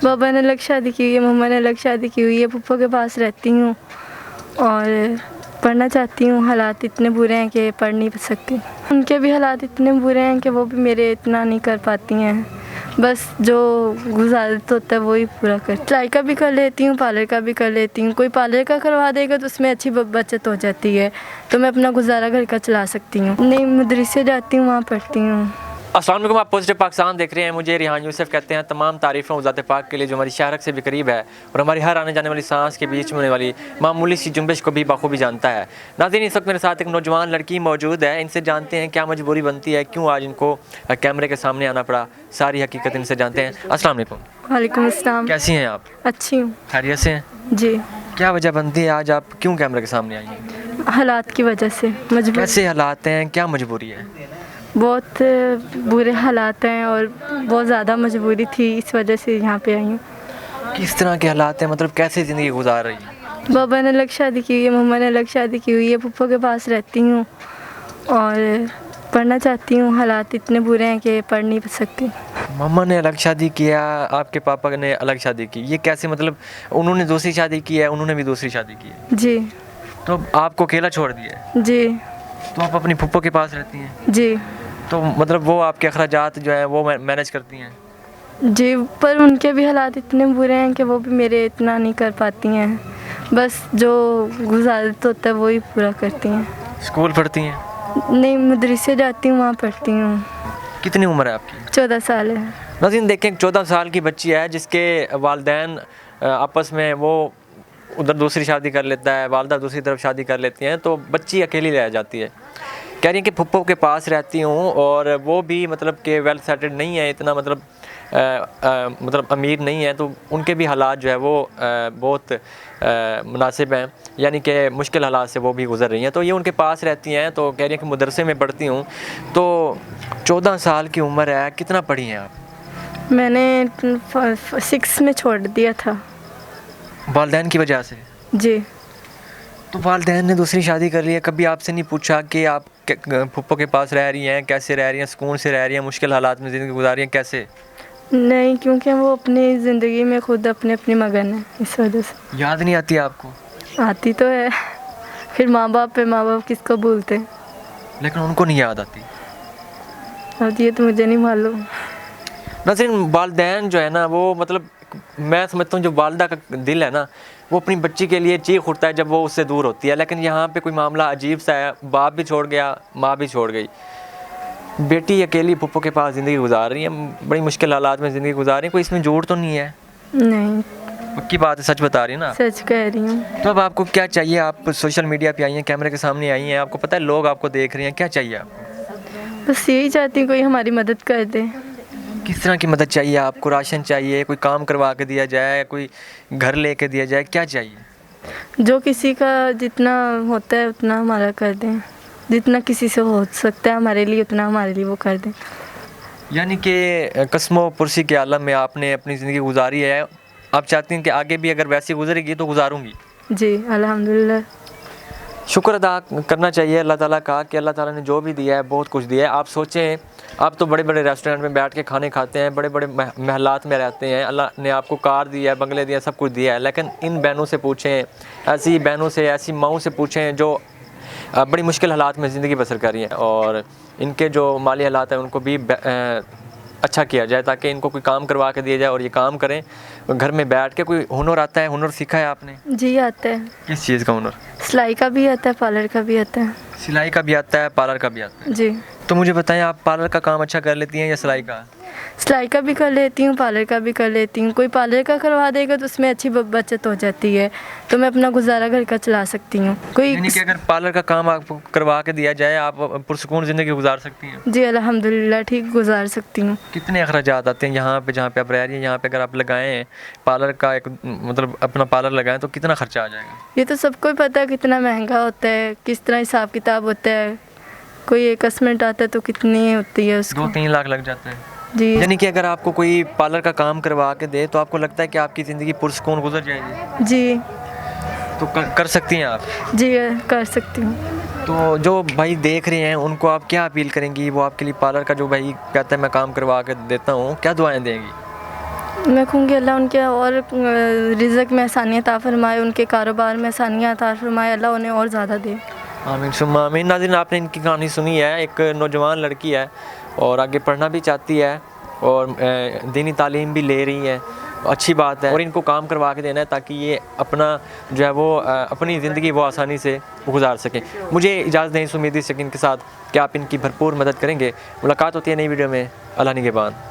बाबा ने अलग शादी की हुई है, मम्मा ने अलग शादी की हुई है, पप्पा के पास रहती हूँ और पढ़ना चाहती हूँ। हालात इतने बुरे हैं कि पढ़ नहीं सकती। उनके भी हालात इतने बुरे हैं कि वो भी मेरे इतना नहीं कर पाती हैं। बस जो गुजारत होता है वही पूरा कर। सिलाई का भी कर लेती हूँ, पार्लर का भी कर लेती हूँ। कोई पार्लर का करवा देगा तो उसमें अच्छी बचत हो जाती है, तो मैं अपना गुजारा घर का चला सकती हूँ। नहीं, मदरसे जाती हूँ, वहाँ पढ़ती हूँ। अस्सलाम वालेकुम, आप पॉजिटिव पाकिस्तान देख रहे हैं। मुझे रिहान यूसुफ कहते हैं। तमाम तारीफ़ें उज़ात पाक के लिए जो हमारी शाहरक से भी करीब है और हमारी हर आने जाने वाली सांस के बीच में होने वाली मामूली सी जुम्बिश को भी बखूबी जानता है। नाज़रीन, इस वक्त मेरे साथ एक नौजवान लड़की मौजूद है। इनसे जानते हैं क्या मजबूरी बनती है, क्यों आज इनको कैमरे के सामने आना पड़ा। सारी हकीकत इनसे जानते हैं। अस्सलाम वालेकुम। वालेकुम अस्सलाम। कैसी हैं आप? अच्छी हूँ। खैरियत से हैं? जी। क्या वजह बनती है आज आप क्यों कैमरे के सामने आई हैं? हालात की वजह से मजबूर। कैसे हालात हैं, क्या मजबूरी है? बहुत बुरे हालात हैं और बहुत ज़्यादा मजबूरी थी, इस वजह से यहाँ पे आई हूँ। किस तरह के हालात हैं, मतलब कैसे ज़िंदगी गुजार रही है? बाबा ने अलग शादी की हुई है, मम्मा ने अलग शादी की हुई है, पप्पा के पास रहती हूँ और पढ़ना चाहती हूँ। हालात इतने बुरे हैं कि पढ़ नहीं सकती। मम्मा ने अलग शादी किया, आपके पापा ने अलग शादी की, ये कैसे? मतलब उन्होंने दूसरी शादी की है, उन्होंने भी दूसरी शादी की है, जी। तो आपको अकेला छोड़ दिया है? जी। तो आप अपनी फूफो के पास रहती हैं? जी। तो मतलब वो आपके अखराजात जो है वो मैनेज करती हैं? जी, पर उनके भी हालात इतने बुरे हैं कि वो भी मेरे इतना नहीं कर पाती हैं। बस जो गुजारत होता है वही पूरा करती हैं। स्कूल पढ़ती हैं? नहीं, मदरसे जाती हूँ, वहाँ पढ़ती हूँ। कितनी उम्र है आपकी? 14 साल है। नाज़रीन, देखें 14 साल की बच्ची है जिसके वालिदैन आपस में वो उधर दूसरी शादी कर लेता है, वालदा दूसरी तरफ शादी कर लेती हैं, तो बच्ची अकेली रह जाती है। कह रही हैं कि फुप्पो के पास रहती हूँ और वो भी मतलब कि वेल सेटल्ड नहीं है, इतना मतलब अमीर नहीं है, तो उनके भी हालात जो है वो बहुत मुनासिब हैं, यानी कि मुश्किल हालात से वो भी गुजर रही हैं। तो ये उनके पास रहती हैं, तो कह रही हैं कि मदरसे में पढ़ती हूँ। तो 14 साल की उम्र है, कितना पढ़ी हैं आप? मैंने 6 में छोड़ दिया था। वालिदैन की वजह से? जी। तो वालिदैन ने दूसरी शादी कर ली है, कभी आपसे नहीं पूछा कि आप फुप्पो के पास रह रही हैं, कैसे रह रही हैं, सुकून से रह रही हैं, मुश्किल हालात में ज़िंदगी गुजार रही हैं, कैसे? नहीं, क्योंकि वो अपनी ज़िंदगी में खुद अपनी मगन है, इस वजह से। याद नहीं आती आपको? आती तो है, फिर माँ बाप किसको भूलते हैं। लेकिन उनको नहीं याद आती? अब ये तो मुझे नहीं मालूम। नाज़रीन, वालिदैन जो है ना वो मतलब मैं समझता हूँ जो वालदा का दिल है ना वो अपनी बच्ची के लिए चीख उठता है जब वो उससे दूर होती है। लेकिन यहाँ पे कोई मामला अजीब सा है, बाप भी छोड़ गया, माँ भी छोड़ गई, बेटी अकेली फुप्पो के पास ज़िंदगी गुजार रही है, बड़ी मुश्किल हालात में ज़िंदगी गुजार रही है। कोई इसमें झूठ तो नहीं है? नहीं, पक्की बात है, सच बता रही है ना? सच कह रही हूँ। तो अब आपको क्या चाहिए? आप सोशल मीडिया पे आई हैं, कैमरे के सामने आई हैं, आपको पता है लोग आपको देख रहे हैं, क्या चाहिए आपको? बस यही चाहती हूँ कोई हमारी मदद कर दे। किस तरह की मदद चाहिए आपको? राशन चाहिए, कोई काम करवा के दिया जाए, कोई घर लेके दिया जाए, क्या चाहिए? जो किसी का जितना होता है उतना हमारा कर दें, जितना किसी से हो सकता है हमारे लिए उतना हमारे लिए वो कर दें। यानी कि कस्मो पुरसी के आलम में आपने अपनी ज़िंदगी गुजारी है, आप चाहती हैं कि आगे भी अगर वैसी गुजरेगी तो गुजारूंगी? जी, अल्हम्दुलिल्लाह। शुक्र अदा करना चाहिए अल्लाह ताला का कि अल्लाह ताला ने जो भी दिया है बहुत कुछ दिया है। आप सोचें, आप तो बड़े बड़े रेस्टोरेंट में बैठ के खाने खाते हैं, बड़े बड़े महलात में रहते हैं, अल्लाह ने आपको कार दिया है, बंगले दिया, सब कुछ दिया है। लेकिन इन बहनों से पूछें, ऐसी बहनों से, ऐसी माओं से पूछें जो बड़ी मुश्किल हालात में ज़िंदगी बसर कर रही हैं, और इनके जो माली हालात हैं उनको भी अच्छा किया जाए ताकि इनको कोई काम करवा के दिया जाए और ये काम करें घर में बैठ के। कोई हुनर आता है? हुनर सीखा है आपने? जी, आता है। किस चीज़ का हुनर? सिलाई का भी आता है, पार्लर का भी आता है। सिलाई का भी आता है, पार्लर का भी आता है? जी। तो मुझे बताएं, आप पार्लर का काम अच्छा कर लेती हैं या सिलाई का? सिलाई का भी कर लेती हूँ, पार्लर का भी कर लेती हूँ। कोई पार्लर का करवा देगा तो उसमें अच्छी बचत हो जाती है, तो मैं अपना गुजारा घर का चला सकती हूँ। कोई यानी कि अगर पार्लर का काम आपको करवा के दिया जाए आप पुरसुकून ज़िंदगी गुजार सकती हैं? जी, अल्हम्दुलिल्लाह ठीक गुजार सकती हूँ। कितने अखराजात आते हैं यहाँ पे जहाँ पे आप रह रही हैं? यहाँ पे अगर आप लगाएं पार्लर का एक मतलब अपना पार्लर लगाएं तो कितना खर्चा आ जाएगा? ये तो सबको ही पता है कितना महंगा होता है, किस तरह हिसाब किताब होता है। कोई एक कस्टमर आता है तो कितनी होती है उसको? 2-3 लाख लग जाते हैं। जी। यानी कि अगर आपको कोई पार्लर का काम करवा के दे तो आपको लगता है कि आपकी ज़िंदगी पुरसुकून गुजर जाएगी? जी। तो कर सकती हैं आप? जी, कर सकती हूँ। तो जो भाई देख रहे हैं उनको आप क्या अपील करेंगी? वो आपके लिए पार्लर का जो भाई कहता है मैं काम करवा के देता हूँ, क्या दुआएं देंगी? मैं कहूँगी अल्लाह उनके और रिज़्क में आसानियाँ अता फरमाए, उनके कारोबार में आसानियाँ अता फरमाए, अल्लाह उन्हें और ज़्यादा दे। आमीन सुम्मा आमीन। नाज़रीन, आपने इनकी कहानी सुनी है। एक नौजवान लड़की है और आगे पढ़ना भी चाहती है और दीनी तालीम भी ले रही है, अच्छी बात है। और इनको काम करवा के देना है ताकि ये अपना जो है वो अपनी ज़िंदगी वो आसानी से गुजार सकें। मुझे इजाज़त नहीं, उम्मीद इस यकीन के साथ कि आप इनकी भरपूर मदद करेंगे। मुलाकात होती है नई वीडियो में। अल्लाह निगहबान।